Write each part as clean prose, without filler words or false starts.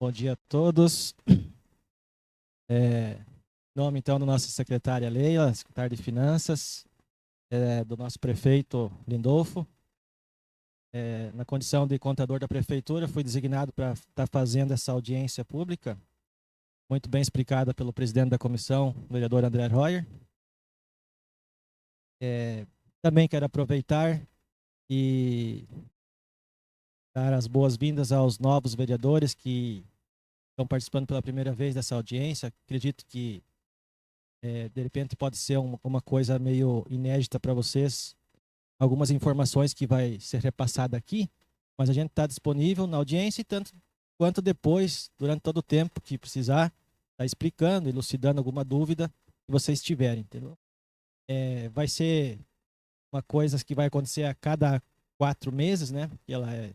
Bom dia a todos. Em nome, então, da nossa secretária Leila, secretária de Finanças, do nosso prefeito Lindolfo. Na condição de contador da prefeitura, fui designado para estar fazendo essa audiência pública, muito bem explicada pelo presidente da comissão, o vereador André Royer. Também quero aproveitar e dar as boas-vindas aos novos vereadores que estão participando pela primeira vez dessa audiência. Acredito que, de repente, pode ser uma coisa meio inédita para vocês, algumas informações que vai ser repassada aqui, mas a gente está disponível na audiência e tanto quanto depois, durante todo o tempo que precisar, está explicando, elucidando alguma dúvida que vocês tiverem, entendeu? Vai ser uma coisa que vai acontecer a cada 4 meses, né? Porque ela é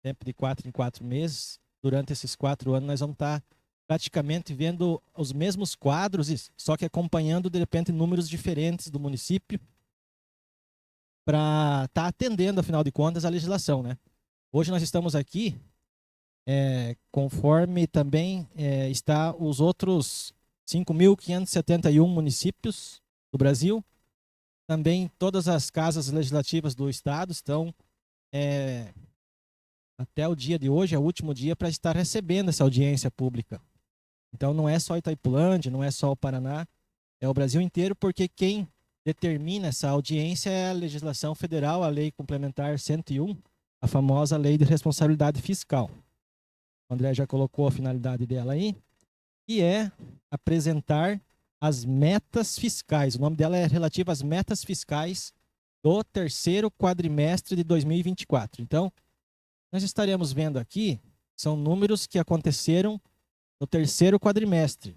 sempre de 4 em 4 meses. Durante esses 4 anos nós vamos estar praticamente vendo os mesmos quadros, só que acompanhando, de repente, números diferentes do município, para estar atendendo, afinal de contas, a legislação, né? Hoje nós estamos aqui, conforme também está os outros 5.571 municípios do Brasil. Também todas as casas legislativas do estado estão, até o dia de hoje, é o último dia para estar recebendo essa audiência pública. Então não é só Itaipulândia, não é só o Paraná, é o Brasil inteiro, porque quem determina essa audiência é a legislação federal, a Lei Complementar 101, a famosa Lei de Responsabilidade Fiscal. O André já colocou a finalidade dela aí, que é apresentar as metas fiscais. O nome dela é relativo às metas fiscais do terceiro quadrimestre de 2024. Então, nós estaremos vendo aqui, são números que aconteceram no terceiro quadrimestre.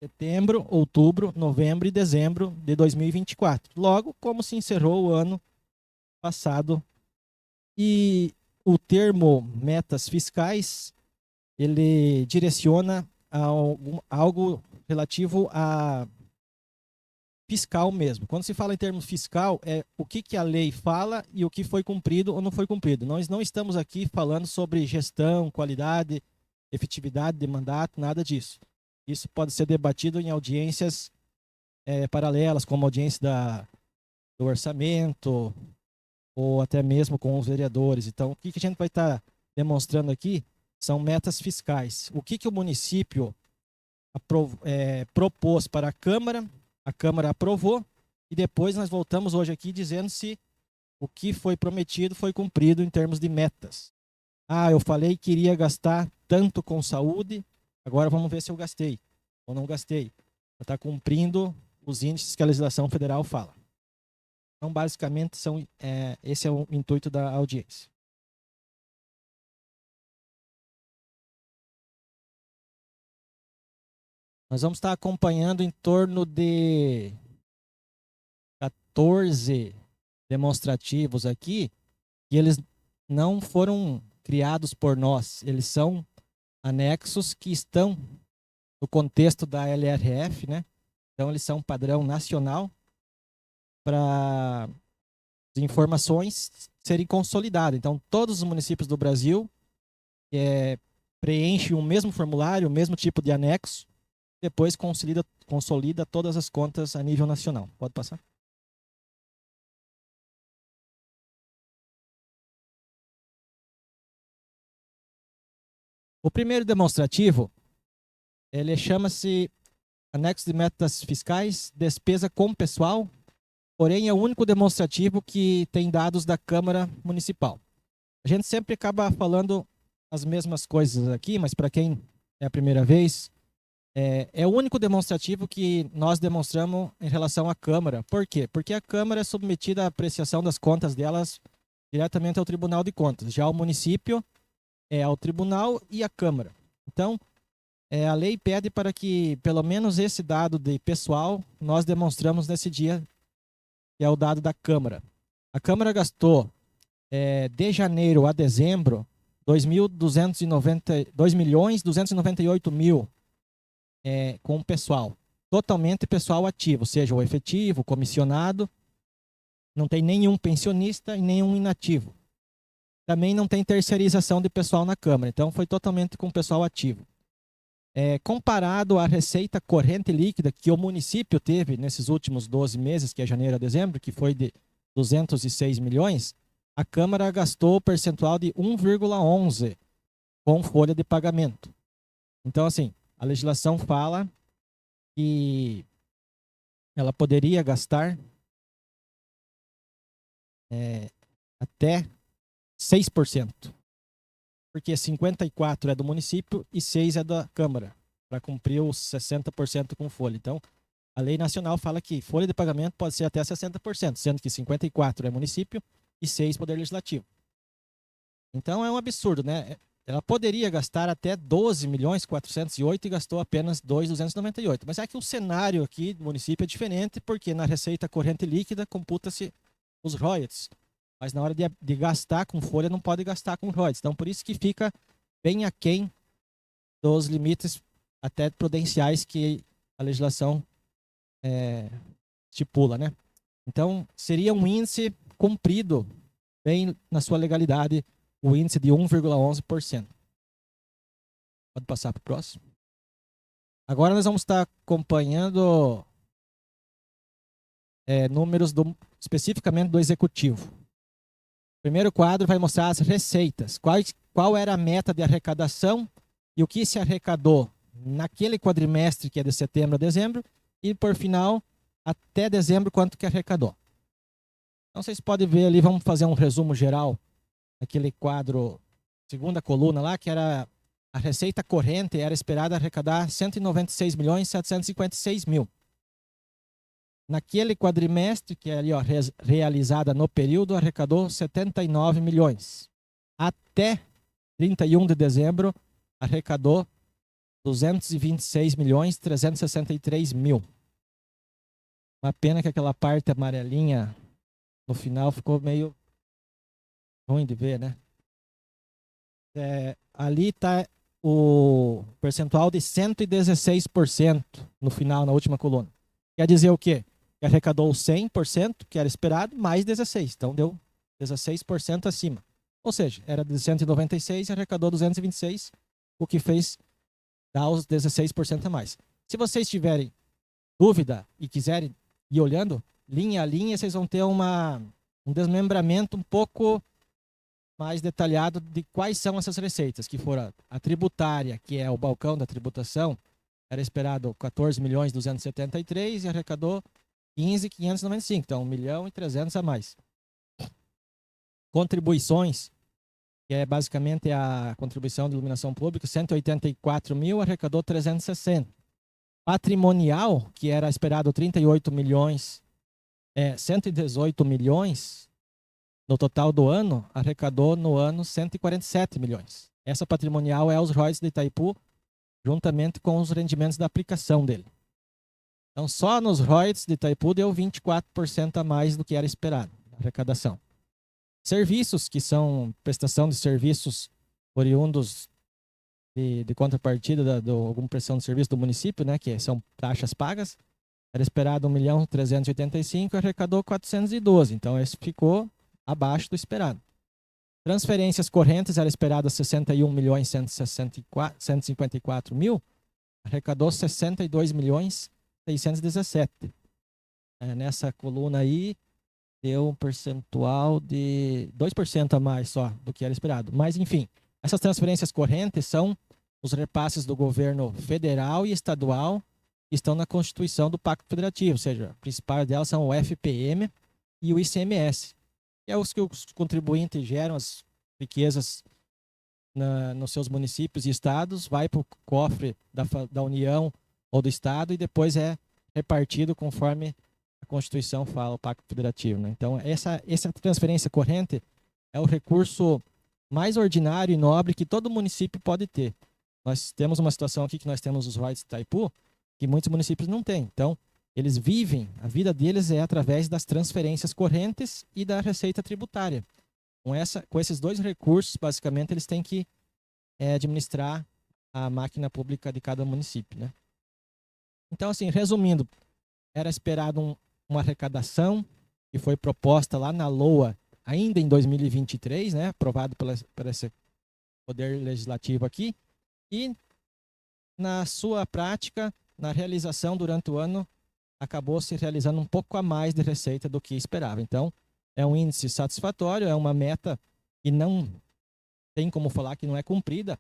Setembro, outubro, novembro e dezembro de 2024. Logo, como se encerrou o ano passado. E o termo metas fiscais, ele direciona a algo relativo a fiscal mesmo. Quando se fala em termos fiscal, é o que a lei fala e o que foi cumprido ou não foi cumprido. Nós não estamos aqui falando sobre gestão, qualidade, efetividade de mandato, nada disso. Isso pode ser debatido em audiências paralelas, como audiência do orçamento, ou até mesmo com os vereadores. Então, o que a gente vai estar demonstrando aqui são metas fiscais. O que o município propôs para a Câmara aprovou, e depois nós voltamos hoje aqui dizendo se o que foi prometido foi cumprido em termos de metas. Eu falei que iria gastar tanto com saúde, agora vamos ver se eu gastei ou não gastei. Está cumprindo os índices que a legislação federal fala. Então, basicamente, esse é o intuito da audiência. Nós vamos estar acompanhando em torno de 14 demonstrativos aqui, e eles não foram criados por nós, eles são anexos que estão no contexto da LRF, né? Então, eles são padrão nacional para as informações serem consolidadas. Então, todos os municípios do Brasil preenchem o mesmo formulário, o mesmo tipo de anexo, depois consolida todas as contas a nível nacional. Pode passar? O primeiro demonstrativo, ele chama-se Anexo de Metas Fiscais, Despesa com Pessoal, porém é o único demonstrativo que tem dados da Câmara Municipal. A gente sempre acaba falando as mesmas coisas aqui, mas para quem é a primeira vez, é o único demonstrativo que nós demonstramos em relação à Câmara. Por quê? Porque a Câmara é submetida à apreciação das contas delas diretamente ao Tribunal de Contas. Já o município é ao Tribunal e à Câmara. Então, a lei pede para que, pelo menos esse dado de pessoal, nós demonstramos nesse dia, que é o dado da Câmara. A Câmara gastou, de janeiro a dezembro, 2.298.000 com o pessoal. Totalmente pessoal ativo, seja o efetivo, o comissionado. Não tem nenhum pensionista e nenhum inativo. também não tem terceirização de pessoal na Câmara, então foi totalmente com pessoal ativo. Comparado à receita corrente líquida que o município teve nesses últimos 12 meses, que é janeiro a dezembro, que foi de 206 milhões, a Câmara gastou o percentual de 1,11 com folha de pagamento. Então, assim, a legislação fala que ela poderia gastar até 6%, porque 54% é do município e 6% é da Câmara, para cumprir os 60% com folha. Então, a lei nacional fala que folha de pagamento pode ser até 60%, sendo que 54% é município e 6% Poder Legislativo. Então, é um absurdo, né? Ela poderia gastar até 12.408 e gastou apenas 2.298. Mas é que o cenário aqui do município é diferente, porque na receita corrente líquida computa-se os royalties. Mas na hora de gastar com folha, não pode gastar com royalties. Então, por isso que fica bem aquém dos limites até prudenciais que a legislação estipula, né? Então, seria um índice cumprido, bem na sua legalidade, o índice de 1,11%. Pode passar para o próximo. Agora nós vamos estar acompanhando números especificamente do executivo. O primeiro quadro vai mostrar as receitas. Qual era a meta de arrecadação e o que se arrecadou naquele quadrimestre, que é de setembro a dezembro, e por final, até dezembro, quanto que arrecadou. Então vocês podem ver ali, vamos fazer um resumo geral, aquele quadro, segunda coluna lá, que era a receita corrente, era esperada arrecadar 196.756.000. Naquele quadrimestre, que é ali, ó, realizada no período, arrecadou 79 milhões. Até 31 de dezembro, arrecadou 226.363.000. Uma pena que aquela parte amarelinha no final ficou meio ruim de ver, né? Ali está o percentual de 116% no final, na última coluna. Quer dizer o quê? Que arrecadou 100%, que era esperado, mais 16%. Então deu 16% acima. Ou seja, era de 196 e arrecadou 226, o que fez dar os 16% a mais. Se vocês tiverem dúvida e quiserem ir olhando, linha a linha, vocês vão ter um desmembramento um pouco mais detalhado de quais são essas receitas, que foram a tributária, que é o balcão da tributação, era esperado 14.273 e arrecadou 15.595, então 1.300.000 a mais. Contribuições, que é basicamente a contribuição de iluminação pública, 184.000, arrecadou 360. Patrimonial, que era esperado 38 milhões, 118 milhões no total do ano, arrecadou no ano 147 milhões. Essa patrimonial é os royalties de Itaipu, juntamente com os rendimentos da aplicação dele. Então, só nos royalties de Itaipu deu 24% a mais do que era esperado, a arrecadação. Serviços, que são prestação de serviços oriundos de contrapartida de alguma prestação de serviço do município, né, que são taxas pagas, era esperado 1.385.000 e arrecadou 412. Então, esse ficou abaixo do esperado. Transferências correntes era esperado 61.154.000, arrecadou 62.617. Nessa coluna aí, deu um percentual de 2% a mais só do que era esperado. Mas, enfim, essas transferências correntes são os repasses do governo federal e estadual que estão na Constituição do Pacto Federativo, ou seja, as principais delas são o FPM e o ICMS, que é os que os contribuintes geram as riquezas nos seus municípios e estados, vai para o cofre da União ou do Estado e depois é repartido conforme a Constituição fala, o Pacto Federativo, né? Então, essa transferência corrente é o recurso mais ordinário e nobre que todo município pode ter. Nós temos uma situação aqui que nós temos os royalties de Itaipu, que muitos municípios não têm. Então, eles vivem, a vida deles é através das transferências correntes e da receita tributária. Com esses dois recursos, basicamente, eles têm que administrar a máquina pública de cada município, né? Então, assim, resumindo, era esperado uma arrecadação que foi proposta lá na LOA ainda em 2023, né, aprovado por esse poder legislativo aqui, e na sua prática, na realização durante o ano, acabou se realizando um pouco a mais de receita do que esperava. Então, é um índice satisfatório, é uma meta que não tem como falar que não é cumprida,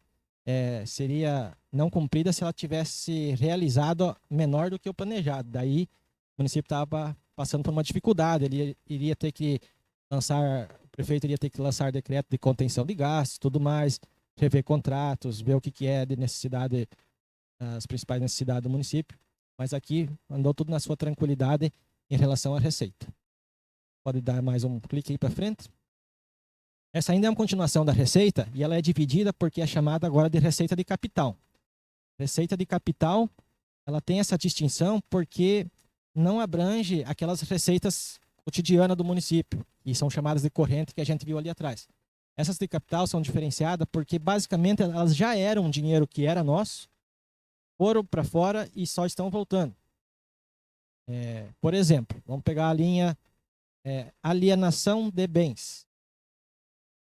seria não cumprida se ela tivesse realizado menor do que o planejado. Daí, o município estava passando por uma dificuldade, ele iria ter que o prefeito iria ter que lançar decreto de contenção de gastos, tudo mais, rever contratos, ver o que é de necessidade, as principais necessidades do município. Mas aqui andou tudo na sua tranquilidade em relação à receita. Pode dar mais um clique aí para frente. Essa ainda é uma continuação da receita e ela é dividida porque é chamada agora de receita de capital. Receita de capital, ela tem essa distinção porque não abrange aquelas receitas cotidianas do município, que são chamadas de corrente que a gente viu ali atrás. Essas de capital são diferenciadas porque basicamente elas já eram dinheiro que era nosso, foram para fora e só estão voltando. Por exemplo, vamos pegar a linha alienação de bens.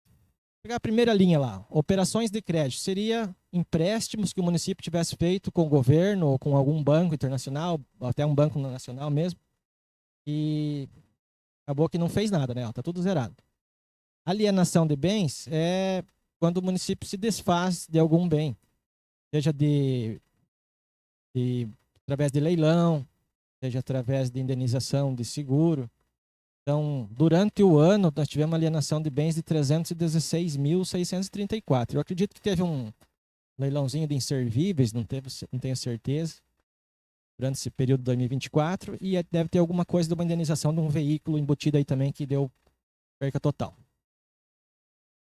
Vou pegar a primeira linha lá, operações de crédito. Seria empréstimos que o município tivesse feito com o governo ou com algum banco internacional, ou até um banco nacional mesmo, e acabou que não fez nada, né? Tá tudo zerado. Alienação de bens é quando o município se desfaz de algum bem, seja através de leilão, seja através de indenização de seguro. Então, durante o ano, nós tivemos uma alienação de bens de 316.634. Eu acredito que teve um leilãozinho de inservíveis, não tenho certeza, durante esse período de 2024, e deve ter alguma coisa de uma indenização de um veículo embutido aí também que deu perca total.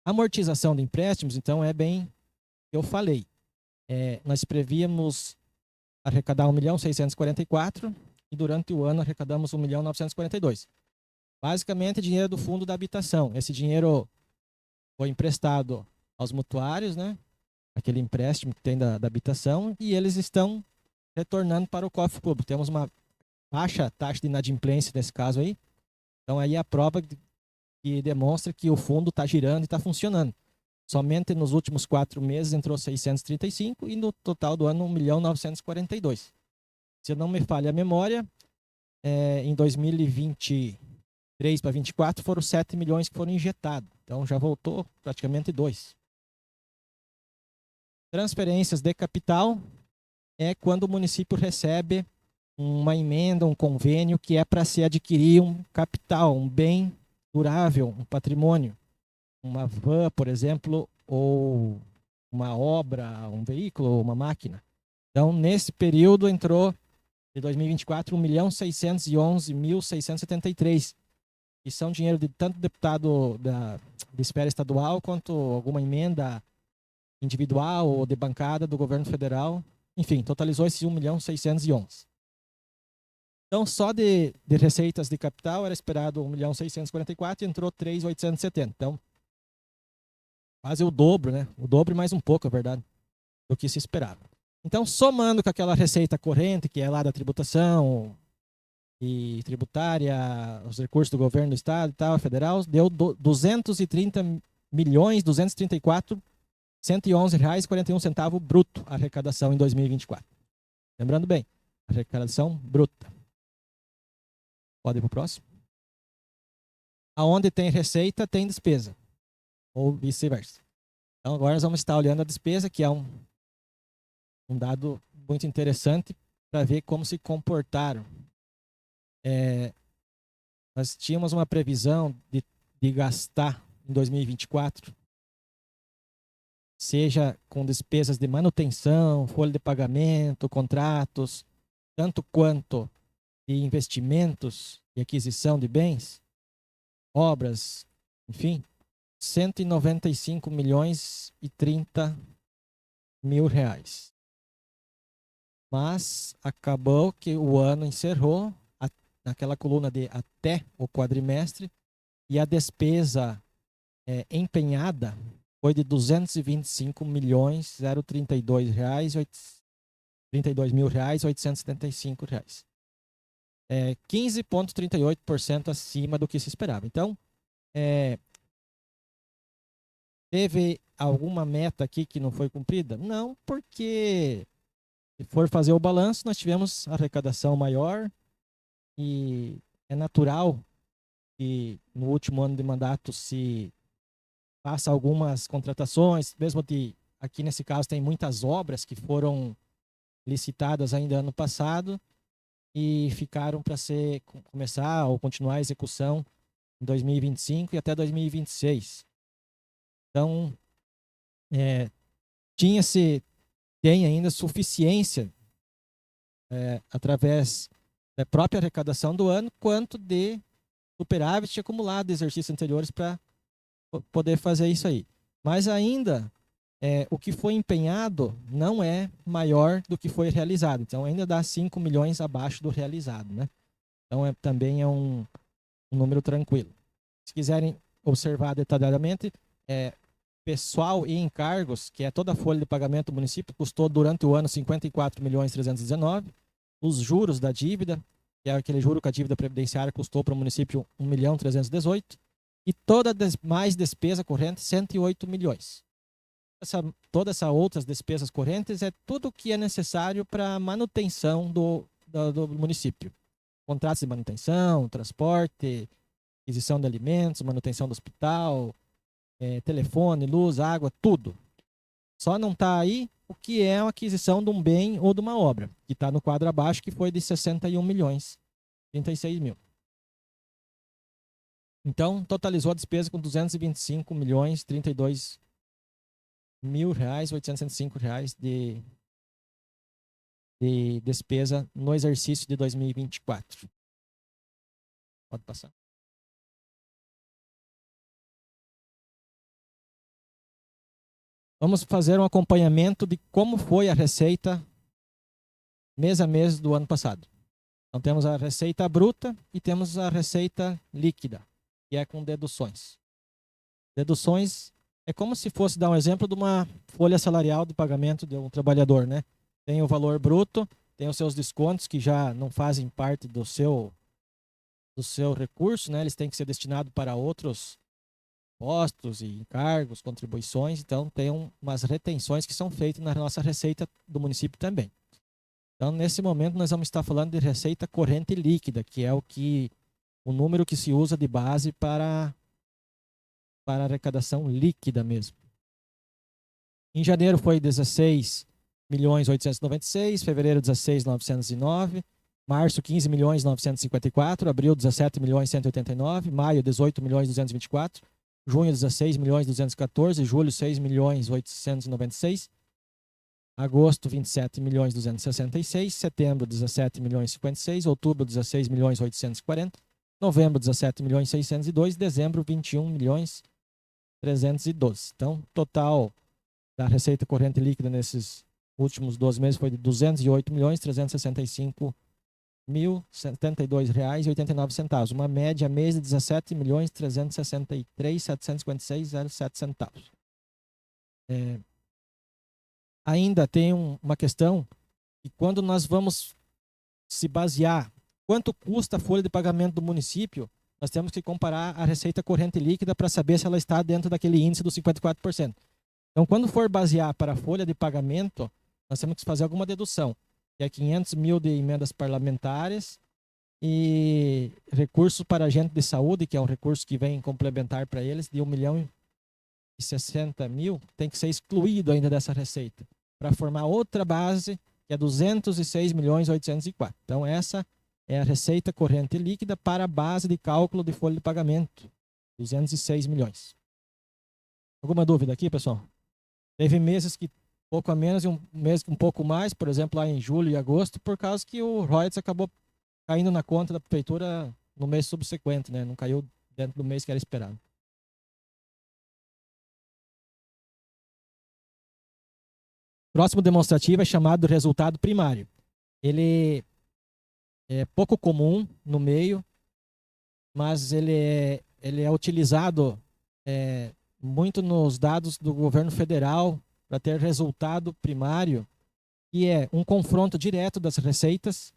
Amortização de empréstimos, então, é bem que eu falei. Nós prevíamos arrecadar 1.644.000 e durante o ano arrecadamos 1.942.000. Basicamente, dinheiro do fundo da habitação. Esse dinheiro foi emprestado aos mutuários, né? Aquele empréstimo que tem da habitação, e eles estão retornando para o cofre público. Temos uma baixa taxa de inadimplência nesse caso aí. Então, aí é a prova que demonstra que o fundo está girando e está funcionando. Somente nos últimos 4 meses entrou 635 e no total do ano 1.942.000. Se eu não me falha a memória, em 2023 para 24 foram 7 milhões que foram injetados. Então já voltou praticamente 2. Transferências de capital é quando o município recebe uma emenda, um convênio que é para se adquirir um capital, um bem durável, um patrimônio. Uma van, por exemplo, ou uma obra, um veículo, ou uma máquina. Então, nesse período, entrou, de 2024, 1.611.673, que são dinheiro de tanto deputado de esfera estadual, quanto alguma emenda individual ou de bancada do governo federal. Enfim, totalizou esses 1.611.000. Então, só de receitas de capital era esperado 1.644.000 e entrou 3.870. Então, quase o dobro, né? O dobro e mais um pouco, é verdade, do que se esperava. Então, somando com aquela receita corrente, que é lá da tributação e tributária, os recursos do governo do estado e tal, federal, deu 230.234.111,41 bruto a arrecadação em 2024. Lembrando bem, arrecadação bruta. Pode ir para o próximo. Aonde tem receita, tem despesa. Ou vice-versa. Então, agora nós vamos estar olhando a despesa, que é um dado muito interessante para ver como se comportaram. Nós tínhamos uma previsão de gastar em 2024, seja com despesas de manutenção, folha de pagamento, contratos, tanto quanto de investimentos e aquisição de bens, obras, enfim, 195.030.000 reais. Mas acabou que o ano encerrou naquela coluna de até o quadrimestre e a despesa empenhada foi de 225.032.875 reais. 15,38% acima do que se esperava. Então, Teve alguma meta aqui que não foi cumprida? Não, porque se for fazer o balanço, nós tivemos arrecadação maior e é natural que no último ano de mandato se faça algumas contratações, mesmo que aqui nesse caso tem muitas obras que foram licitadas ainda ano passado e ficaram para começar ou continuar a execução em 2025 e até 2026. Então, tem ainda suficiência através da própria arrecadação do ano, quanto de superávit acumulado de exercícios anteriores para poder fazer isso aí. Mas ainda, o que foi empenhado não é maior do que foi realizado. Então, ainda dá 5 milhões abaixo do realizado, né? Então, também é um número tranquilo. Se quiserem observar detalhadamente, pessoal e encargos, que é toda a folha de pagamento do município, custou durante o ano 54.319. Os juros da dívida, que é aquele juro que a dívida previdenciária custou para o município 1.318. E toda mais despesa corrente, 108 milhões. Todas essas outras despesas correntes é tudo o que é necessário para a manutenção do município. Contratos de manutenção, transporte, aquisição de alimentos, manutenção do hospital, telefone, luz, água, tudo. Só não está aí o que é a aquisição de um bem ou de uma obra, que está no quadro abaixo, que foi de 61 milhões, 36 mil. Então, totalizou a despesa com 225 milhões, 32 mil reais, 805 reais de despesa no exercício de 2024. Pode passar. Vamos fazer um acompanhamento de como foi a receita mês a mês do ano passado. Então, temos a receita bruta e temos a receita líquida, que é com deduções. Deduções é como se fosse dar um exemplo de uma folha salarial de pagamento de um trabalhador, né? Tem o valor bruto, tem os seus descontos que já não fazem parte do seu recurso, né? Eles têm que ser destinados para outros postos e encargos, contribuições. Então, tem umas retenções que são feitas na nossa receita do município também. Então, nesse momento, nós vamos estar falando de receita corrente líquida, que é o número que se usa de base para a arrecadação líquida mesmo. Em janeiro foi 16.896, fevereiro 16.909, março 15.954, abril 17.189, maio 18.224, junho 16.214, julho 6.896, agosto 27.266, setembro 17.056, outubro 16.840, novembro 17.602, dezembro 21.312. Então, total da receita corrente líquida nesses últimos 12 meses foi de R$ 208.365.072,89, uma média mês de R$ 17.363.756,07 centavos. Ainda tem uma questão que quando nós vamos se basear quanto custa a folha de pagamento do município, nós temos que comparar a receita corrente líquida para saber se ela está dentro daquele índice dos 54%. Então, quando for basear para a folha de pagamento, nós temos que fazer alguma dedução, que é 500 mil de emendas parlamentares e recursos para agente de saúde, que é um recurso que vem complementar para eles, de 1.060.000, tem que ser excluído ainda dessa receita, para formar outra base, que é 206.804. Então, essa é a receita corrente líquida para a base de cálculo de folha de pagamento, 206 milhões. Alguma dúvida aqui, pessoal? Teve meses que pouco a menos e um mês um pouco mais, por exemplo, lá em julho e agosto, por causa que o royalties acabou caindo na conta da prefeitura no mês subsequente, né? Não caiu dentro do mês que era esperado. Próximo demonstrativo é chamado resultado primário. Ele é pouco comum no meio, mas ele é utilizado muito nos dados do governo federal para ter resultado primário, que é um confronto direto das receitas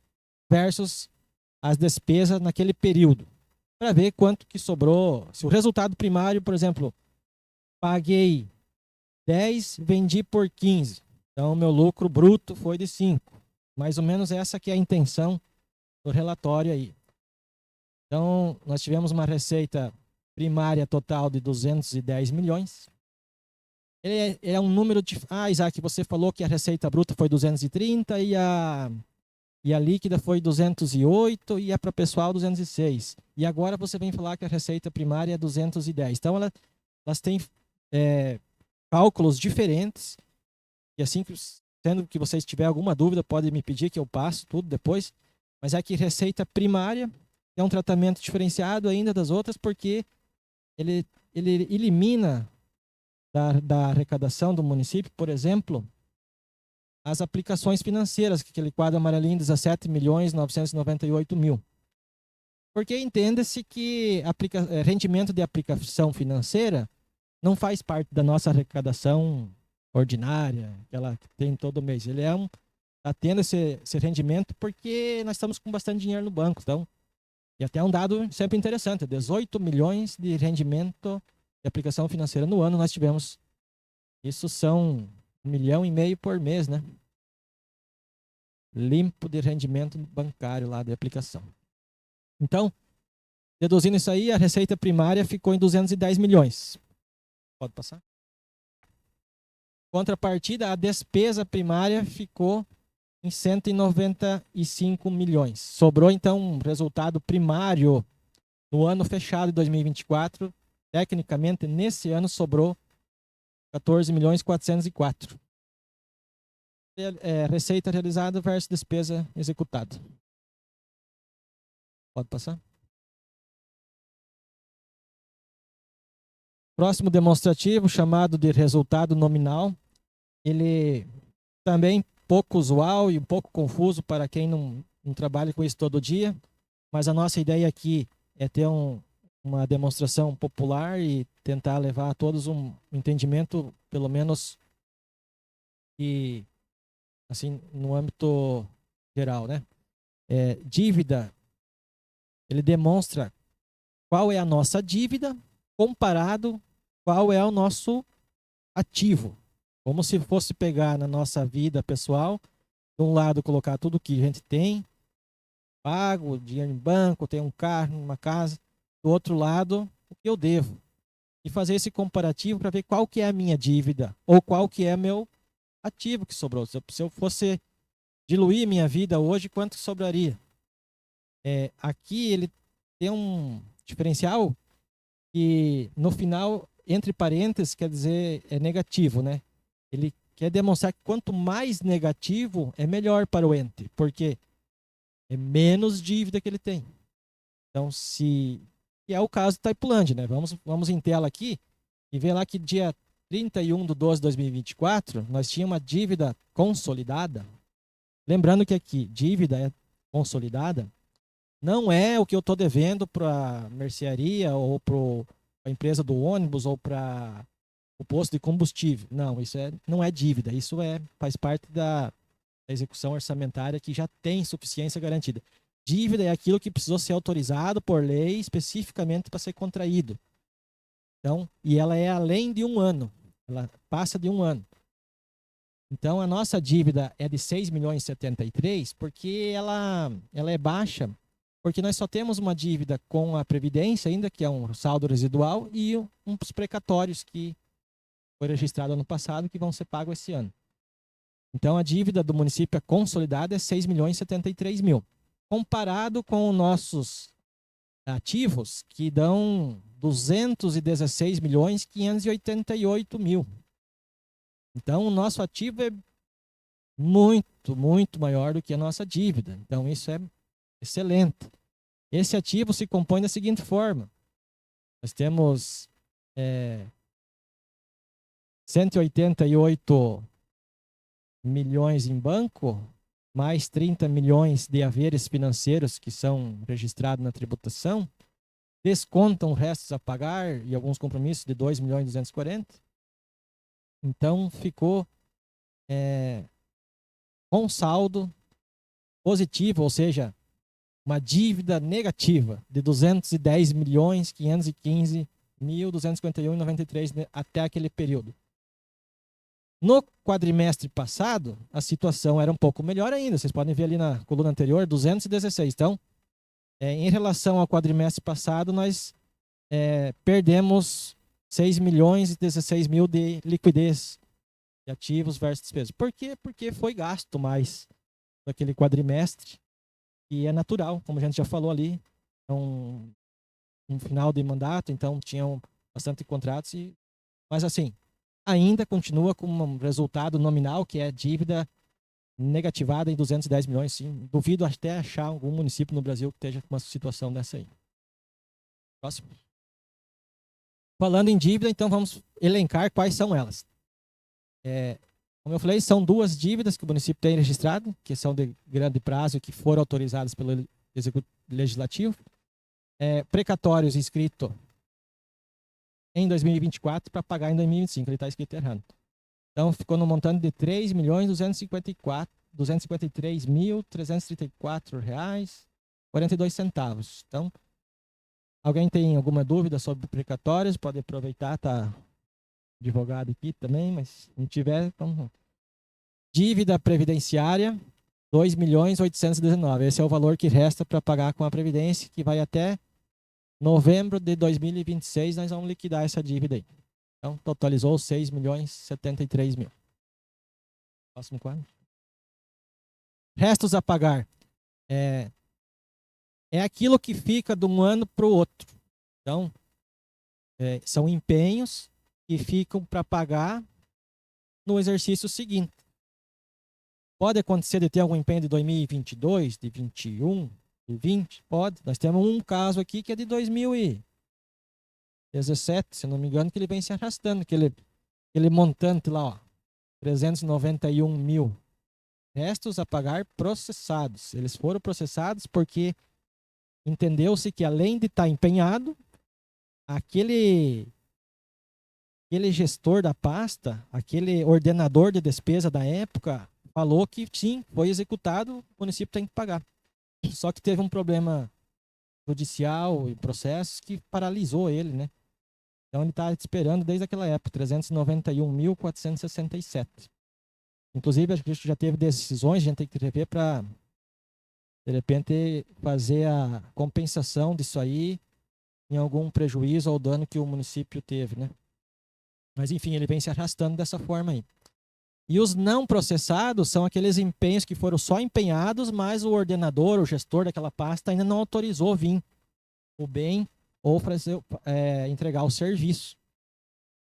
versus as despesas naquele período, para ver quanto que sobrou. Se o resultado primário, por exemplo, paguei 10, vendi por 15. Então, meu lucro bruto foi de 5. Mais ou menos essa que é a intenção do relatório aí. Então, nós tivemos uma receita primária total de 210 milhões. Ele é um número de... Isaac, você falou que a receita bruta foi 230 e a líquida foi 208 e a para o pessoal 206. E agora você vem falar que a receita primária é 210. Então, elas têm cálculos diferentes. E assim, sendo que vocês tiverem alguma dúvida, pode me pedir que eu passo tudo depois. Mas é que receita primária é um tratamento diferenciado ainda das outras, porque ele elimina da arrecadação do município, por exemplo, as aplicações financeiras, que aquele quadro amarelinho, 17.998.000. Porque entende-se que rendimento de aplicação financeira não faz parte da nossa arrecadação ordinária, que ela tem todo mês. Ele está tendo esse rendimento porque nós estamos com bastante dinheiro no banco. Então, e até um dado sempre interessante, 18 milhões de rendimento de aplicação financeira no ano nós tivemos. Isso são 1,5 milhão por mês, né? Limpo de rendimento bancário lá de aplicação. Então, deduzindo isso aí, a receita primária ficou em 210 milhões. Pode passar? Contrapartida, a despesa primária ficou em 195 milhões. Sobrou, então, um resultado primário no ano fechado de 2024. Tecnicamente, nesse ano, sobrou 14.404. Receita realizada versus despesa executada. Pode passar? Próximo demonstrativo, chamado de resultado nominal. Ele também pouco usual e um pouco confuso para quem não trabalha com isso todo dia, mas a nossa ideia aqui é ter uma demonstração popular e tentar levar a todos um entendimento, pelo menos, e assim, no âmbito geral, né? Dívida, ele demonstra qual é a nossa dívida comparado qual é o nosso ativo. Como se fosse pegar na nossa vida pessoal, de um lado colocar tudo que a gente tem, pago, dinheiro em banco, tenho um carro, uma casa, do outro lado, o que eu devo. E fazer esse comparativo para ver qual que é a minha dívida ou qual que é meu ativo que sobrou. Se eu fosse diluir minha vida hoje, quanto sobraria? Aqui ele tem um diferencial que no final, entre parênteses, quer dizer, é negativo, né? Ele quer demonstrar que quanto mais negativo, é melhor para o ente, porque é menos dívida que ele tem. Então, que é o caso do Taipulândia, né? Vamos em tela aqui e ver lá que dia 31/12/2024, nós tínhamos uma dívida consolidada. Lembrando que aqui, dívida consolidada não é o que eu estou devendo para a mercearia ou para a empresa do ônibus ou para o posto de combustível. Não, isso não é dívida. Isso faz parte da execução orçamentária que já tem suficiência garantida. Dívida é aquilo que precisou ser autorizado por lei especificamente para ser contraído. Então, e ela é além de um ano. Ela passa de um ano. Então, a nossa dívida é de 6.073.000 porque ela é baixa, porque nós só temos uma dívida com a Previdência ainda, que é um saldo residual, e uns precatórios que foi registrado ano passado, que vão ser pagos esse ano. Então, a dívida do município consolidada é 6.073.000. Comparado com os nossos ativos, que dão 216.588.000. Então, o nosso ativo é muito, muito maior do que a nossa dívida. Então, isso é excelente. Esse ativo se compõe da seguinte forma. Nós temos 188 milhões em banco, mais 30 milhões de haveres financeiros que são registrados na tributação, descontam restos a pagar e alguns compromissos de 2.240.000. Então, ficou com saldo positivo, ou seja, uma dívida negativa de 210.515.000 1.251,93 até aquele período. No quadrimestre passado, a situação era um pouco melhor ainda. Vocês podem ver ali na coluna anterior, 216. Então, em relação ao quadrimestre passado, nós perdemos 6 milhões e 16 mil de liquidez de ativos versus despesas. Por quê? Porque foi gasto mais naquele quadrimestre, e é natural, como a gente já falou ali, um final de mandato, então tinham bastante contratos, mas assim, ainda continua com um resultado nominal que é dívida negativada em 210 milhões, sim. Duvido até achar algum município no Brasil que esteja com uma situação dessa aí. Próximo. Falando em dívida, então vamos elencar quais são elas. Como eu falei, são duas dívidas que o município tem registrado, que são de grande prazo e que foram autorizadas pelo Legislativo. Precatórios inscritos em 2024 para pagar em 2025. Ele está escrito errado. Então, ficou no montante de R$ 3.253.334,42. Então, alguém tem alguma dúvida sobre precatórios? Pode aproveitar, tá advogado aqui também, mas se não tiver, então... Dívida previdenciária, 2.819. Esse é o valor que resta para pagar com a Previdência, que vai até novembro de 2026, nós vamos liquidar essa dívida aí. Então, totalizou 6.073.000. Próximo quadro. Restos a pagar. É aquilo que fica de um ano para o outro. Então, são empenhos que ficam para pagar no exercício seguinte. Pode acontecer de ter algum empenho de 2022, de 21, de 20? Pode. Nós temos um caso aqui que é de 2017, se não me engano, que ele vem se arrastando. Aquele montante lá, ó, 391 mil. Restos a pagar processados. Eles foram processados porque entendeu-se que, além de estar empenhado, aquele gestor da pasta, aquele ordenador de despesa da época, falou que sim, foi executado, o município tem que pagar. Só que teve um problema judicial e processos que paralisou ele, né? Então ele está esperando desde aquela época, 391.467. Inclusive, a gente já teve decisões, a gente tem que rever para, de repente, fazer a compensação disso aí em algum prejuízo ou dano que o município teve, né? Mas, enfim, ele vem se arrastando dessa forma aí. E os não processados são aqueles empenhos que foram só empenhados, mas o ordenador, o gestor daquela pasta ainda não autorizou vir o bem ou entregar o serviço.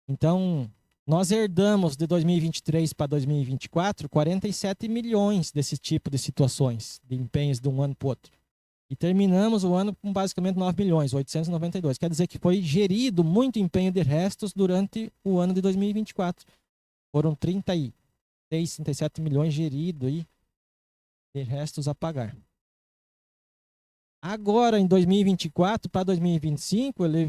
Então, nós herdamos de 2023 para 2024 47 milhões desse tipo de situações, de empenhos de um ano para o outro. E terminamos o ano com basicamente 9 milhões, 892. Quer dizer que foi gerido muito empenho de restos durante o ano de 2024. Foram 37 milhões geridos aí de restos a pagar. Agora, em 2024 para 2025, ele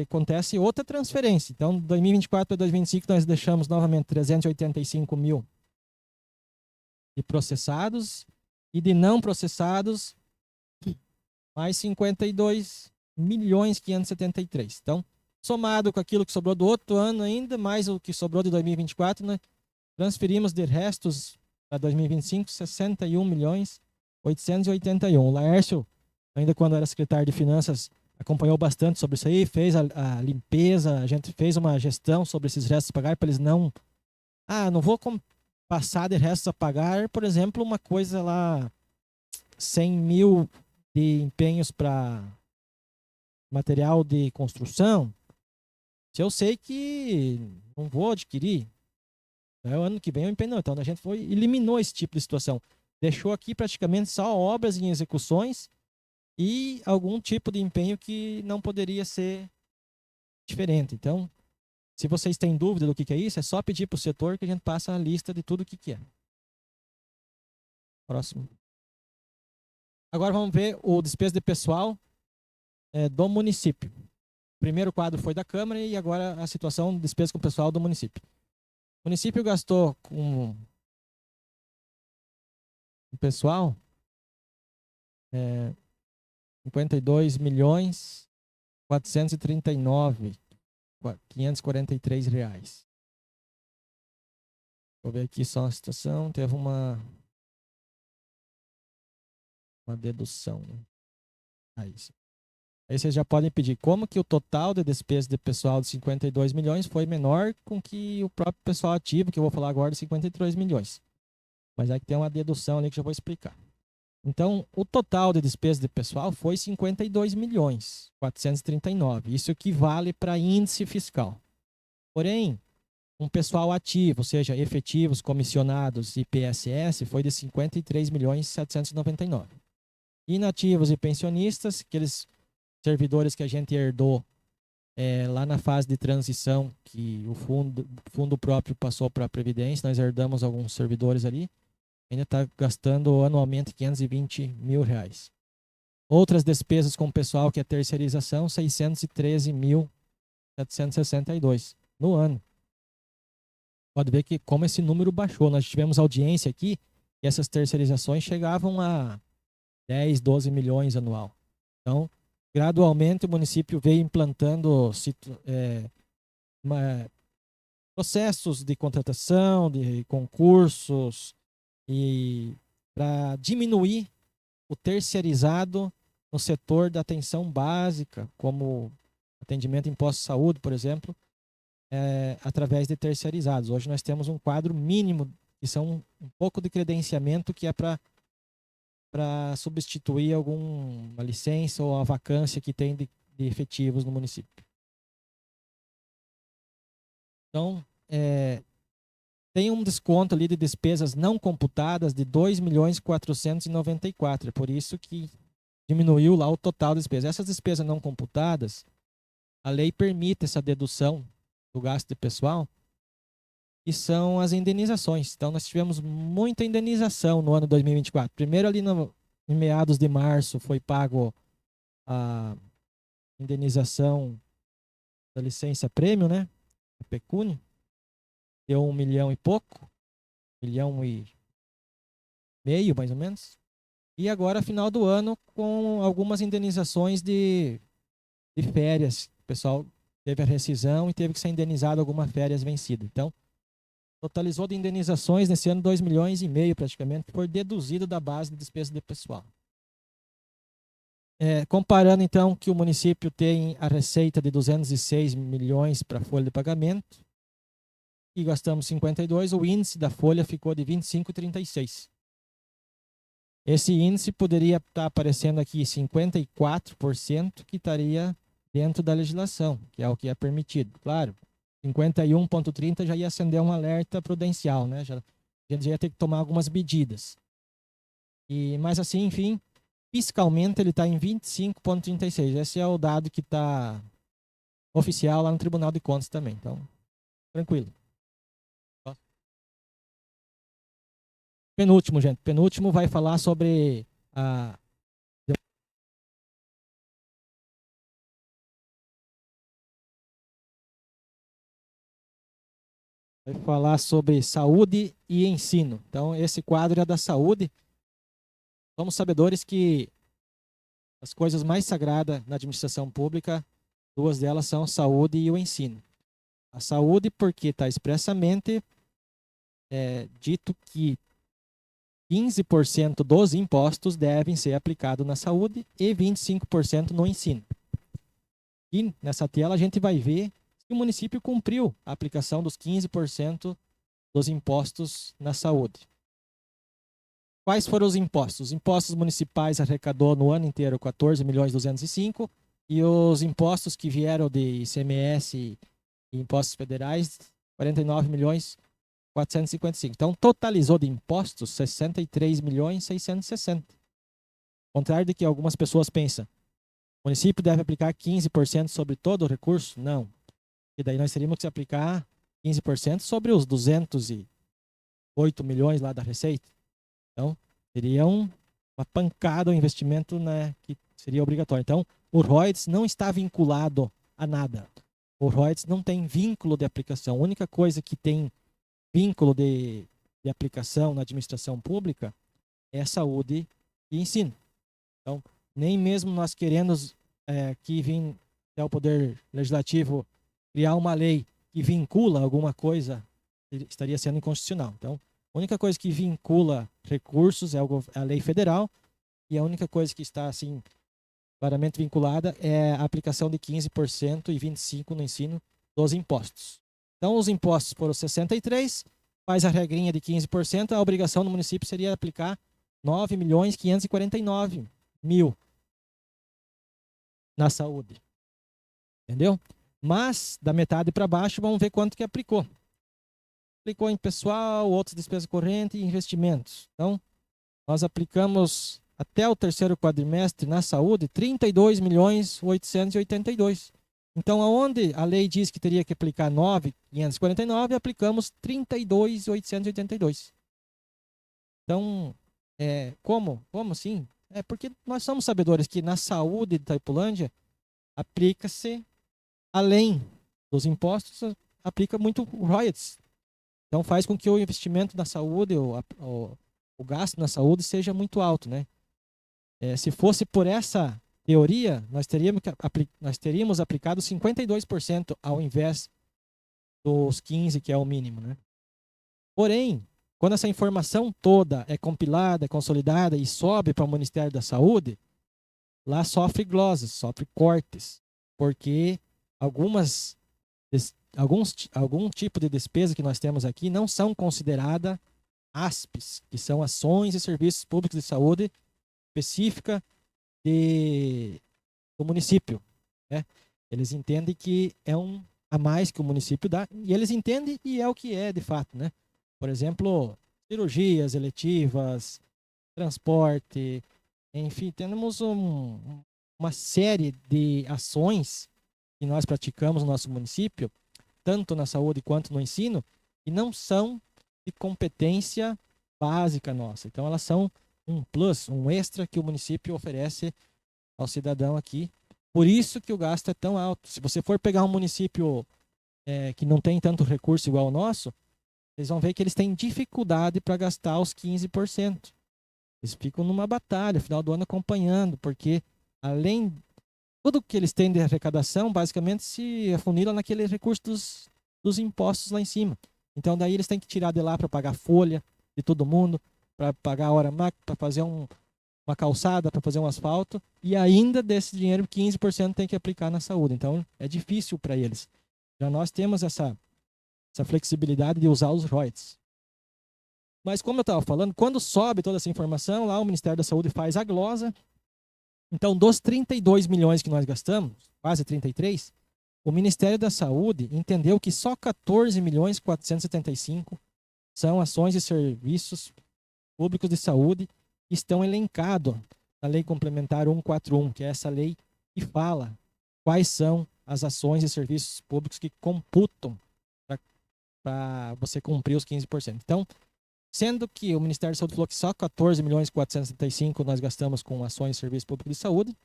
acontece outra transferência. Então, de 2024 para 2025, nós deixamos novamente 385 mil de processados e de não processados, mais 52 milhões 573. Então, somado com aquilo que sobrou do outro ano ainda, mais o que sobrou de 2024, né, transferimos de restos para 2025 61 milhões 881. O Laércio, ainda quando era secretário de Finanças, acompanhou bastante sobre isso aí, fez a limpeza, a gente fez uma gestão sobre esses restos a pagar para eles não... não vou passar de restos a pagar, por exemplo, uma coisa lá, 100 mil de empenhos para material de construção, se eu sei que não vou adquirir, o ano que vem eu empenho não. Então a gente eliminou esse tipo de situação. Deixou aqui praticamente só obras em execuções e algum tipo de empenho que não poderia ser diferente. Então, se vocês têm dúvida do que é isso, é só pedir para o setor que a gente passa a lista de tudo o que é. Próximo. Agora vamos ver o despesa de pessoal do município. O primeiro quadro foi da Câmara e agora a situação de despesa com o pessoal do município. O município gastou com o pessoal 52 milhões R$ 439.543. Vou ver aqui só a situação. Teve uma dedução, né? Aí vocês já podem pedir como que o total de despesa de pessoal de 52 milhões foi menor com que o próprio pessoal ativo, que eu vou falar agora, de 53 milhões. Mas é que tem uma dedução ali que eu já vou explicar. Então, o total de despesa de pessoal foi 52 milhões 439. Isso equivale para índice fiscal. Porém, um pessoal ativo, ou seja, efetivos, comissionados e PSS, foi de 53 milhões 799. Inativos e pensionistas, aqueles servidores que a gente herdou lá na fase de transição, que o fundo próprio passou para a Previdência, nós herdamos alguns servidores ali, ainda está gastando anualmente R$ 520 mil. Outras despesas com o pessoal, que é terceirização, 613.762 no ano. Pode ver que como esse número baixou. Nós tivemos audiência aqui e essas terceirizações chegavam a 10, 12 milhões anual. Então, gradualmente o município veio implantando processos de contratação, de concursos, e para diminuir o terceirizado no setor da atenção básica, como atendimento em posto de saúde, por exemplo, através de terceirizados. Hoje nós temos um quadro mínimo, que são um pouco de credenciamento, que é para substituir alguma licença ou a vacância que tem de efetivos no município. Então, tem um desconto ali de despesas não computadas de 2.494. É por isso que diminuiu lá o total de despesas. Essas despesas não computadas, a lei permite essa dedução do gasto de pessoal, e são as indenizações. Então, nós tivemos muita indenização no ano 2024. Primeiro, ali em meados de março, foi pago a indenização da licença prêmio, né? A pecúnia. Deu 1 milhão e pouco. 1,5 milhão, mais ou menos. E agora, final do ano, com algumas indenizações de férias. O pessoal teve a rescisão e teve que ser indenizado alguma férias vencida. Então, totalizou de indenizações nesse ano 2,5 milhões praticamente, que foi deduzido da base de despesa de pessoal. Comparando então que o município tem a receita de 206 milhões para a folha de pagamento e gastamos 52, o índice da folha ficou de 25,36. Esse índice poderia estar aparecendo aqui 54%, que estaria dentro da legislação, que é o que é permitido. Claro, 51,30 já ia acender um alerta prudencial, né? A gente já ia ter que tomar algumas medidas. Mas assim, enfim, fiscalmente ele está em 25,36. Esse é o dado que está oficial lá no Tribunal de Contas também. Então, tranquilo. Penúltimo, gente. Penúltimo vai falar sobre vai falar sobre saúde e ensino. Então, esse quadro é da saúde. Somos sabedores que as coisas mais sagradas na administração pública, duas delas são a saúde e o ensino. A saúde, porque está expressamente dito que 15% dos impostos devem ser aplicados na saúde e 25% no ensino. E nessa tela a gente vai ver que o município cumpriu a aplicação dos 15% dos impostos na saúde. Quais foram os impostos? Os impostos municipais arrecadou no ano inteiro 14.205 e os impostos que vieram de ICMS e impostos federais 49.455. Então, totalizou de impostos 63.660. Ao contrário de que algumas pessoas pensam, o município deve aplicar 15% sobre todo o recurso? Não. E daí nós teríamos que aplicar 15% sobre os 208 milhões lá da Receita. Então, seria uma pancada o investimento, né, que seria obrigatório. Então, o ROIDS não está vinculado a nada. O ROIDS não tem vínculo de aplicação. A única coisa que tem vínculo de aplicação na administração pública é saúde e ensino. Então, nem mesmo nós querendo que vir até o Poder Legislativo criar uma lei que vincula alguma coisa, estaria sendo inconstitucional. Então, a única coisa que vincula recursos é a lei federal, e a única coisa que está, assim, claramente vinculada é a aplicação de 15% e 25% no ensino dos impostos. Então, os impostos foram 63, faz a regrinha de 15%, a obrigação do município seria aplicar 9.549.000 na saúde. Entendeu? Mas, da metade para baixo, vamos ver quanto que aplicou. Aplicou em pessoal, outras despesas correntes e investimentos. Então, nós aplicamos até o terceiro quadrimestre na saúde 32.882.000. Então, aonde a lei diz que teria que aplicar 9.549, aplicamos 32.882. Então, como assim? É porque nós somos sabedores que na saúde de Itaipulândia aplica-se, além dos impostos, aplica muito royalties. Então, faz com que o investimento na saúde, o gasto na saúde seja muito alto, né? Se fosse por essa teoria, nós teríamos aplicado 52% ao invés dos 15%, que é o mínimo, né? Porém, quando essa informação toda é compilada, é consolidada e sobe para o Ministério da Saúde, lá sofre glosas, sofre cortes, porque algum tipo de despesa que nós temos aqui não são consideradas ASPs, que são ações e serviços públicos de saúde específica do município, né? Eles entendem que é a mais que o município dá, e eles entendem e é o que é de fato, né? Por exemplo, cirurgias eletivas, transporte, enfim, temos uma série de ações que nós praticamos no nosso município, tanto na saúde quanto no ensino, e não são de competência básica nossa. Então, elas são um plus, um extra que o município oferece ao cidadão aqui. Por isso que o gasto é tão alto. Se você for pegar um município que não tem tanto recurso igual ao nosso, vocês vão ver que eles têm dificuldade para gastar os 15%. Eles ficam numa batalha, final do ano acompanhando, porque além tudo que eles têm de arrecadação, basicamente se afunila naquele recurso dos impostos lá em cima. Então daí eles têm que tirar de lá para pagar folha de todo mundo, para pagar a hora máquina, para fazer uma calçada, para fazer um asfalto, e ainda desse dinheiro 15% tem que aplicar na saúde. Então é difícil para eles. Já nós temos essa flexibilidade de usar os royalties. Mas como eu estava falando, quando sobe toda essa informação, lá o Ministério da Saúde faz a glosa. Então, dos 32 milhões que nós gastamos, quase 33, o Ministério da Saúde entendeu que só 14.475 são ações e serviços públicos de saúde que estão elencados na Lei Complementar 141, que é essa lei que fala quais são as ações e serviços públicos que computam para você cumprir os 15%. Então, sendo que o Ministério da Saúde falou que só 14.475 nós gastamos com ações e serviços públicos de saúde,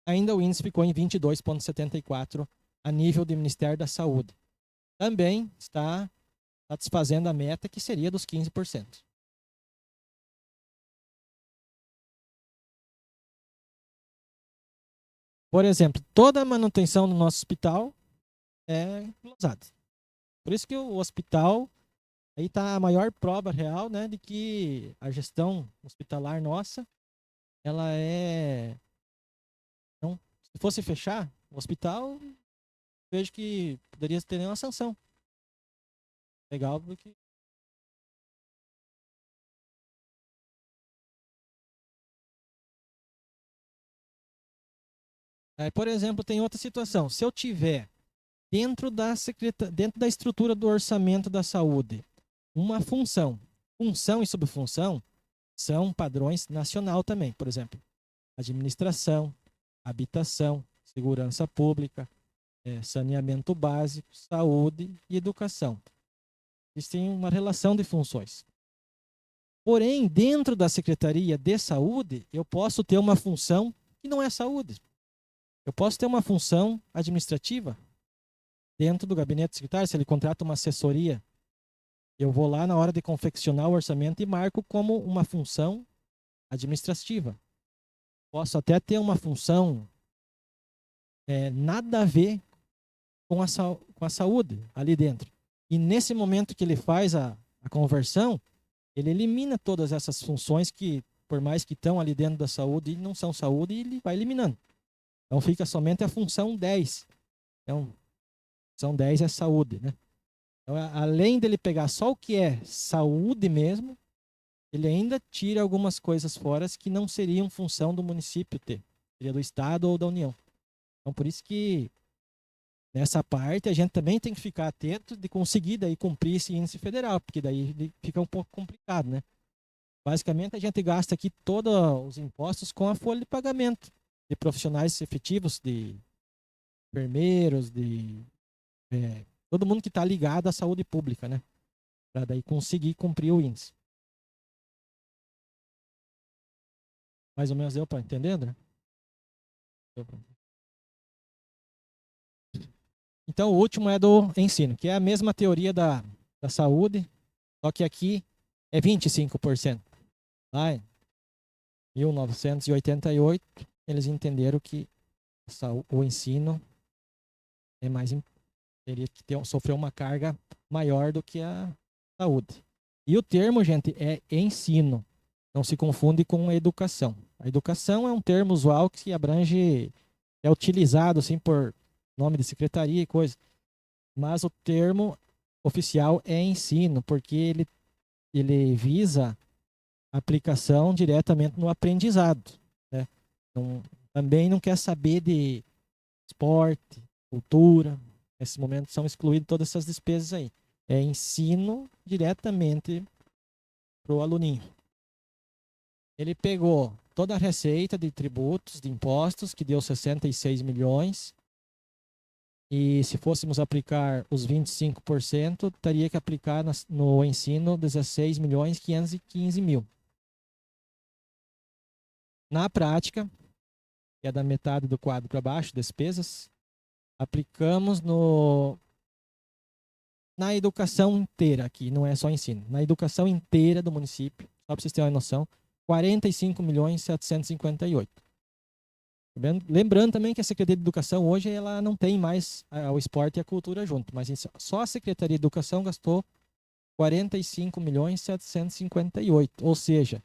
ainda o índice ficou em 22,74 a nível do Ministério da Saúde. Também está satisfazendo a meta que seria dos 15%. Por exemplo, toda a manutenção do nosso hospital é glosada. Por isso que o hospital, aí está a maior prova real, né, de que a gestão hospitalar nossa, ela não, se fosse fechar o hospital, vejo que poderia ter nenhuma sanção. Legal, porque por exemplo, tem outra situação. Se eu tiver dentro da estrutura do orçamento da saúde uma função e subfunção são padrões nacional também. Por exemplo, administração, habitação, segurança pública, saneamento básico, saúde e educação. Existem uma relação de funções. Porém, dentro da Secretaria de Saúde, eu posso ter uma função que não é saúde. Eu posso ter uma função administrativa dentro do gabinete secretário, se ele contrata uma assessoria. Eu vou lá na hora de confeccionar o orçamento e marco como uma função administrativa. Posso até ter uma função nada a ver com a saúde ali dentro. E nesse momento que ele faz a conversão, ele elimina todas essas funções que, por mais que estão ali dentro da saúde, não são saúde, e ele vai eliminando. Então fica somente a função 10. Então, a função 10 é saúde, né? Então, além dele pegar só o que é saúde mesmo, ele ainda tira algumas coisas fora que não seriam função do município ter. Seria do Estado ou da União. Então, por isso que nessa parte a gente também tem que ficar atento de conseguir daí cumprir esse índice federal, porque daí fica um pouco complicado, né? Basicamente, a gente gasta aqui todos os impostos com a folha de pagamento de profissionais efetivos, de enfermeiros, de todo mundo que está ligado à saúde pública, né? Para daí conseguir cumprir o índice. Mais ou menos deu para entender, né? Então, o último é do ensino, que é a mesma teoria da saúde, só que aqui é 25%. Lá em 1988, eles entenderam que o ensino é mais teria que sofrer uma carga maior do que a saúde. E o termo, gente, é ensino. Não se confunde com educação. A educação é um termo usual que abrange, é utilizado assim por nome de secretaria e coisa. Mas o termo oficial é ensino, porque ele visa aplicação diretamente no aprendizado, né? Também não quer saber de esporte, cultura. Nesse momento são excluídas todas essas despesas aí. É ensino diretamente para o aluninho. Ele pegou toda a receita de tributos, de impostos, que deu 66 milhões. E se fôssemos aplicar os 25%, teria que aplicar no ensino 16 milhões 515 mil. Na prática, que é da metade do quadro para baixo, despesas, aplicamos na educação inteira aqui, não é só ensino. Na educação inteira do município, só para vocês terem uma noção, 45 milhões 758. Lembrando também que a Secretaria de Educação hoje ela não tem mais o esporte e a cultura junto, mas só a Secretaria de Educação gastou 45 milhões 758, ou seja,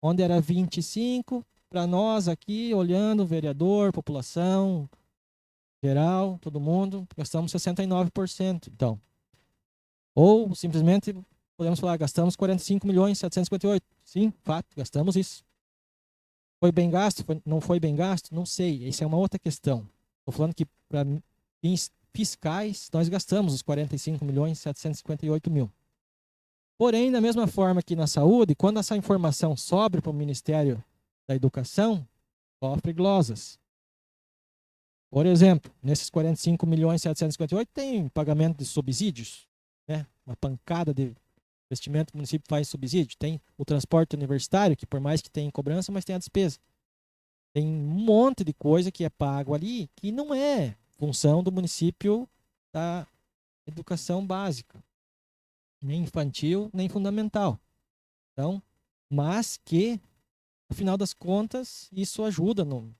onde era 25, para nós aqui, olhando, vereador, população, geral, todo mundo, gastamos 69%. Então, ou simplesmente podemos falar, gastamos 45 milhões 758. Sim, fato, gastamos isso. Foi bem gasto? Não foi bem gasto? Não sei. Essa é uma outra questão. Estou falando que para fins fiscais nós gastamos os 45 milhões 758 mil. Porém, da mesma forma que na saúde, quando essa informação sobe para o Ministério da Educação, sofre glosas. Por exemplo, nesses 45 milhões 758 tem pagamento de subsídios, né? Uma pancada de investimento que o município faz subsídio. Tem o transporte universitário, que por mais que tenha cobrança, mas tem a despesa. Tem um monte de coisa que é pago ali que não é função do município da educação básica, nem infantil, nem fundamental. Então, mas que, no final das contas, isso ajuda no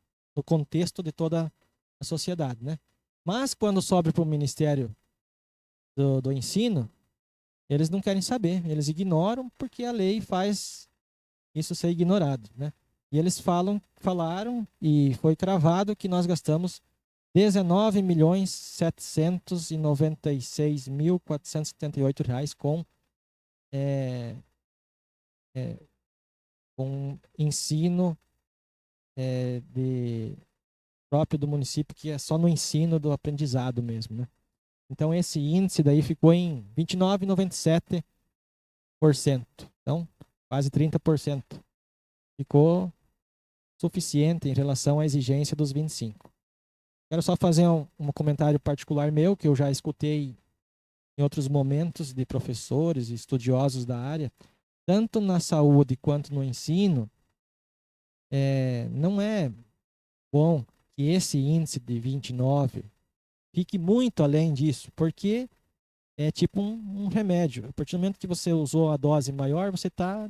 contexto de toda a sociedade, né? Mas quando sobe para o Ministério do Ensino, eles não querem saber, eles ignoram porque a lei faz isso ser ignorado, né? E eles falaram e foi cravado que nós gastamos 19 milhões 796 mil 478 reais com ensino próprio do município, que é só no ensino do aprendizado mesmo, né? Então esse índice daí ficou em 29,97%. Então, quase 30%. Ficou suficiente em relação à exigência dos 25%. Quero só fazer um comentário particular meu, que eu já escutei em outros momentos de professores e estudiosos da área, tanto na saúde quanto no ensino, não é bom que esse índice de 29 fique muito além disso, porque é tipo um remédio. A partir do momento que você usou a dose maior, você está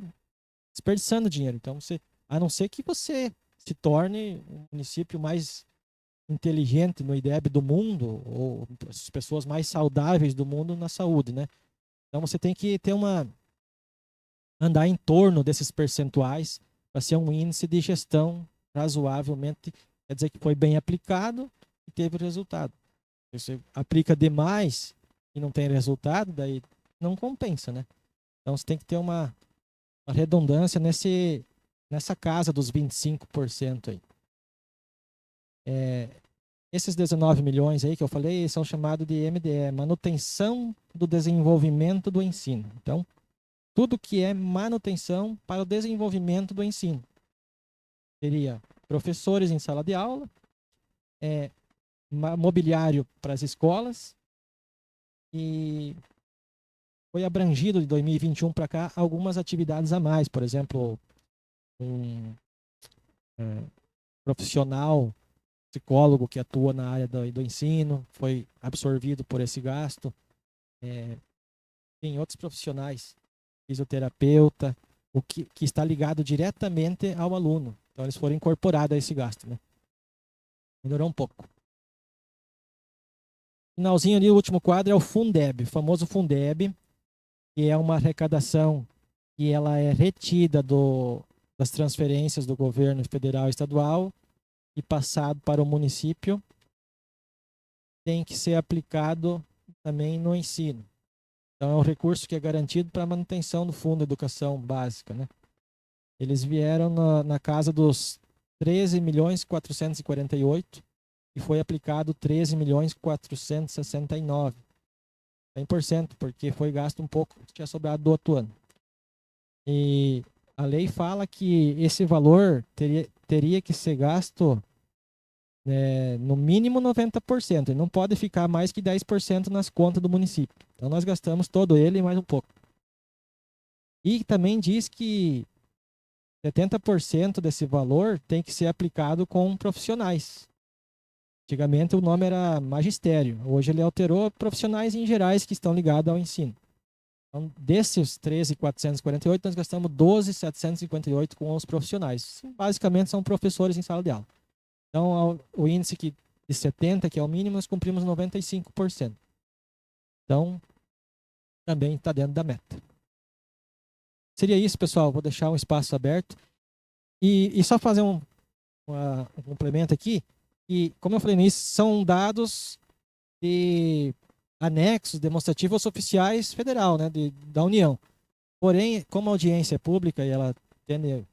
desperdiçando dinheiro. Então, a não ser que você se torne um município mais inteligente no IDEB do mundo, ou as pessoas mais saudáveis do mundo na saúde, né? Então você tem que ter andar em torno desses percentuais para ser um índice de gestão razoavelmente, quer dizer que foi bem aplicado e teve resultado. Se você aplica demais e não tem resultado, daí não compensa, né? Então você tem que ter uma redundância nessa casa dos 25% aí. Esses 19 milhões aí que eu falei são chamados de MDE, Manutenção do Desenvolvimento do Ensino. Então, tudo que é manutenção para o desenvolvimento do ensino. Seria professores em sala de aula, mobiliário para as escolas, e foi abrangido de 2021 para cá algumas atividades a mais. Por exemplo, um profissional psicólogo que atua na área do ensino foi absorvido por esse gasto. Tem outros profissionais, fisioterapeuta, o que está ligado diretamente ao aluno. Então, eles foram incorporados a esse gasto, né? Melhorou um pouco. Finalzinho ali, o último quadro é o Fundeb, o famoso Fundeb, que é uma arrecadação que ela é retida das transferências do governo federal e estadual e passado para o município, tem que ser aplicado também no ensino. Então, é um recurso que é garantido para a manutenção do Fundo de Educação Básica, né? Eles vieram na casa dos 13.448 e foi aplicado 13.469. 100%, porque foi gasto um pouco que tinha sobrado do outro ano. E a lei fala que esse valor teria que ser gasto no mínimo 90%. Ele não pode ficar mais que 10% nas contas do município. Então nós gastamos todo ele e mais um pouco. E também diz que 70% desse valor tem que ser aplicado com profissionais. Antigamente o nome era magistério. Hoje ele alterou profissionais em gerais que estão ligados ao ensino. Então, desses 13.448, nós gastamos 12.758 com os profissionais. Basicamente são professores em sala de aula. Então, o índice de 70%, que é o mínimo, nós cumprimos 95%. Então, também está dentro da meta. Seria isso, pessoal. Vou deixar um espaço aberto. E só fazer um complemento aqui. E, como eu falei nisso, são dados de anexos demonstrativos oficiais federal, né, da União. Porém, como a audiência é pública e ela tende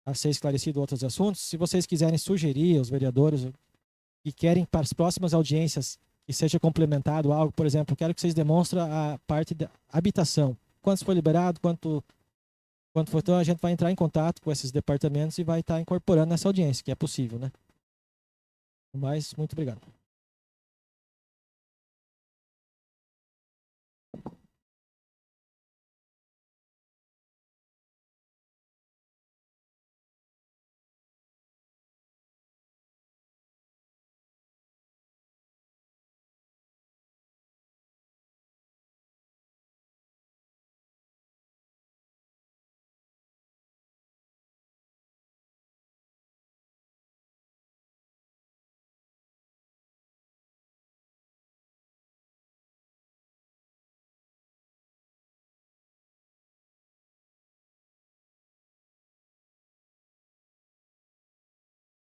a ser esclarecido outros assuntos, se vocês quiserem sugerir aos vereadores que querem para as próximas audiências que seja complementado algo, por exemplo, quero que vocês demonstrem a parte da habitação. Quanto foi liberado, quanto for, então a gente vai entrar em contato com esses departamentos e vai estar incorporando nessa audiência, que é possível, né? Mas, muito obrigado.